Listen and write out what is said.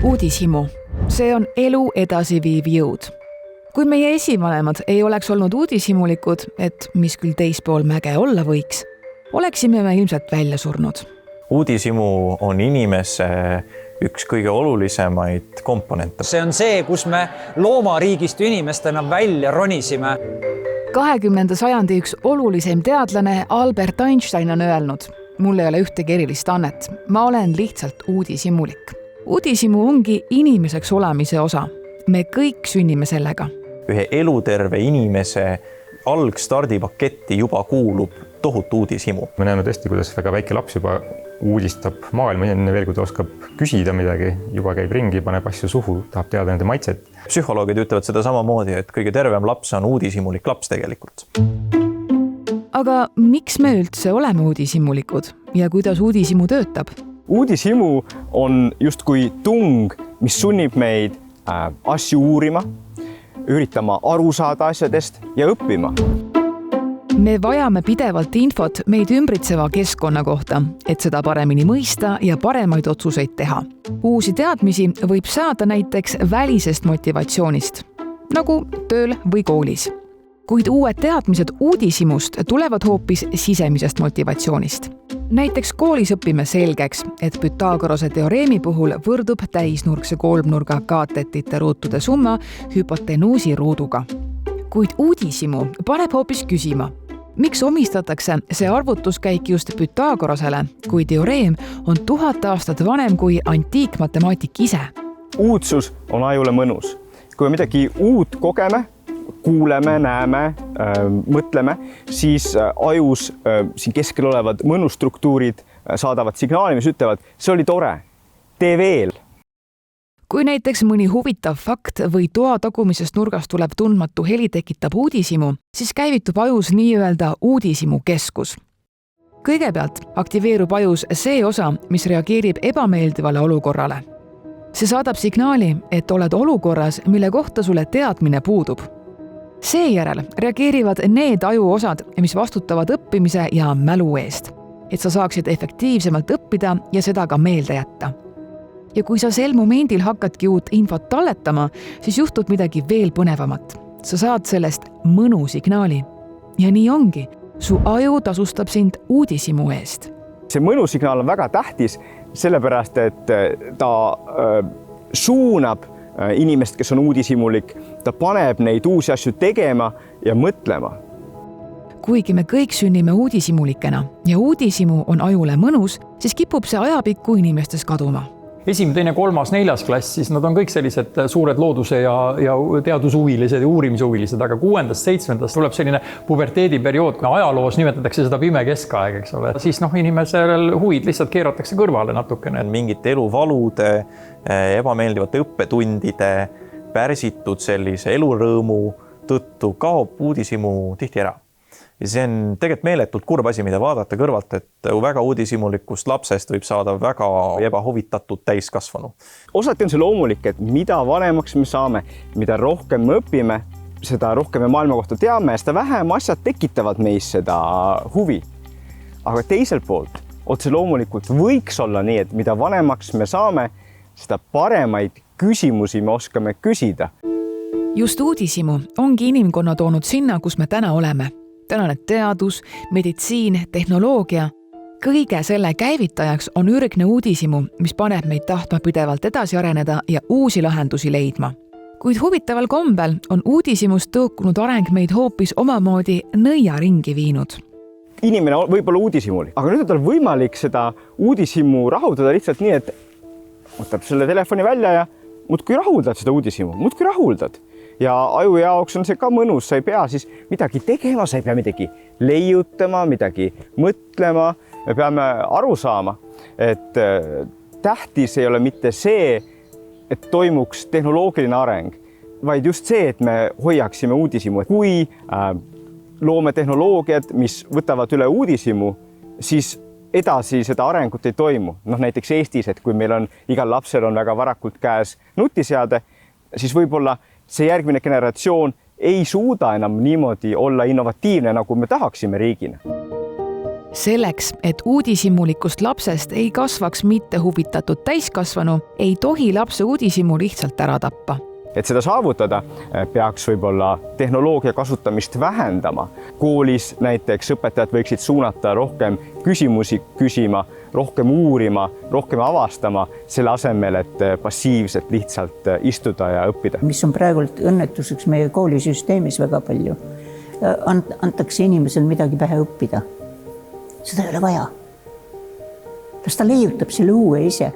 Uudishimu. See on elu edasiviiv jõud. Kui meie esivanemad ei oleks olnud uudishimulikud, et mis küll teispool mäge olla võiks, oleksime me ilmselt välja surnud. Uudishimu on inimese üks kõige olulisemaid komponente. See on see, kus me loomariigist inimestena välja ronisime. 20. sajandi üks olulisem teadlane Albert Einstein on öelnud: mul ei ole ühtegi erilist annet, ma olen lihtsalt uudishimulik. Uudishimu ongi inimeseks olemise osa. Me kõik sünnime sellega. Ühe eluterve inimese algstardipaketti juba kuulub tohutu uudishimu. Me näeme tõesti, kuidas väga väike laps juba uudistab maailma, enne veel, kui ta oskab küsida midagi, juba käib ringi, paneb asju suhu, tahab teada nende maitset. Psühholoogid ütlevad seda samamoodi, et kõige tervem laps on uudishimulik laps tegelikult. Aga miks me üldse oleme uudishimulikud ja kuidas uudishimu töötab? Uudishimu on justkui tung, mis sunnib meid asju uurima, üritama aru saada asjadest ja õppima. Me vajame pidevalt infot meid ümbritseva keskkonna kohta, et seda paremini mõista ja paremaid otsuseid teha. Uusi teadmisi võib saada näiteks välisest motivatsioonist, nagu tööl või koolis. Kuid uued teadmised uudishimust tulevad hoopis sisemisest motivatsioonist. Näiteks koolis õpime selgeks, et Pythagorase teoreemi puhul võrdub täisnurkse kolmnurga kaatetite ruutude summa hüpotenuusi ruuduga. Kuid uudishimu paneb hoopis küsima, miks omistatakse see arvutuskäik just Pythagorasele, kui teoreem on 1000 aastat vanem kui antiikmatemaatik ise? Uudsus on ajule mõnus. Kui midagi uut kogeme, kuuleme, näeme, mõtleme, siis ajus siin keskel olevad mõnustruktuurid saadavad signaali, mis ütlevad, see oli tore, tee veel. Kui näiteks mõni huvitav fakt või toa tagumisest nurgast tuleb tundmatu heli tekitab uudishimu, siis käivitub ajus nii-öelda uudishimu keskus. Kõigepealt aktiveerub ajus see osa, mis reageerib ebameeldivale olukorrale. See saadab signaali, et oled olukorras, mille kohta sulle teadmine puudub. Seejärel reageerivad need ajuosad, mis vastutavad õppimise ja mälu eest, et sa saaksid efektiivsemalt õppida ja seda ka meelde jätta. Ja kui sa sel momendil hakkadki uut infot talletama, siis juhtub midagi veel põnevamat. Sa saad sellest mõnusignaali. Ja nii ongi. Su aju tasustab sind uudishimu eest. See mõnusignaal on väga tähtis, sellepärast, et ta suunab inimest, kes on uudishimulik, ta paneb neid uusi asju tegema ja mõtlema. Kuigi me kõik sünnime uudishimulikena ja uudishimu on ajule mõnus, siis kipub see ajapikku inimestes kaduma. 1., 2., 3., 4. klass, siis nad on kõik sellised suured looduse ja teadushuvilised ja uurimishuvilised, aga 6., 7. tuleb selline puberteediperiood, kui ajaloos nimetatakse seda pime keskaeg, eks ole. Siis inimesel huvid lihtsalt keeratakse kõrvale natukene. Mingite eluvalude, ebameeldivate õppetundide, pärsitud sellise elurõõmu tõttu kaob uudishimu tihti ära. Ja see on tegelikult meeletult kurb asi, mida vaadata kõrvalt, et väga uudishimulikust lapsest võib saada väga ebahuvitatud täiskasvanu. Osati on see loomulik, et mida vanemaks me saame, mida rohkem me õpime, seda rohkem me maailma kohta teame ja seda vähem asjad tekitavad meis seda huvi. Aga teiselt poolt, otse loomulikult võiks olla nii, et mida vanemaks me saame, seda paremaid küsimusi me oskame küsida. Just uudishimu ongi inimkonna toonud sinna, kus me täna oleme. Tänane teadus, meditsiin, tehnoloogia. Kõige selle käivitajaks on ürgne uudishimu, mis paneb meid tahtma pidevalt edasi areneda ja uusi lahendusi leidma. Kuid huvitaval kombel on uudishimust tõukunud areng meid hoopis omamoodi nõiaringi viinud. Inimene võib olla uudishimulik, aga nüüd on tal võimalik seda uudishimu rahuldada lihtsalt nii, et võtab selle telefoni välja ja muudkui rahuldad seda uudishimu, muudkui rahuldad. Ja aju jaoks on see ka mõnus, sa ei pea siis midagi tegema, sa ei pea midagi leiutama, midagi mõtlema. Me peame aru saama, et tähtis ei ole mitte see, et toimuks tehnoloogiline areng, vaid just see, et me hoiaksime uudishimu. Kui loome tehnoloogiad, mis võtavad üle uudishimu, siis edasi seda arengut ei toimu. Näiteks Eestis, et kui meil on igal lapsel on väga varakult käes nutiseade, siis võib-olla see järgmine generatsioon ei suuda enam niimoodi olla innovatiivne, nagu me tahaksime riigina. selleks, et uudishimulikust lapsest ei kasvaks mittehuvitatud täiskasvanu, ei tohi lapse uudishimu lihtsalt ära tappa. Et seda saavutada, peaks võib-olla tehnoloogia kasutamist vähendama. Koolis näiteks õpetajad võiksid suunata rohkem küsimusi küsima, rohkem uurima, rohkem avastama, selle asemel, et passiivselt lihtsalt istuda ja õppida. Mis on praegult õnnetuseks meie koolisüsteemis väga palju. Antakse inimesel midagi pähe õppida. Seda ei ole vaja. Las ta leiutab selle uue ise.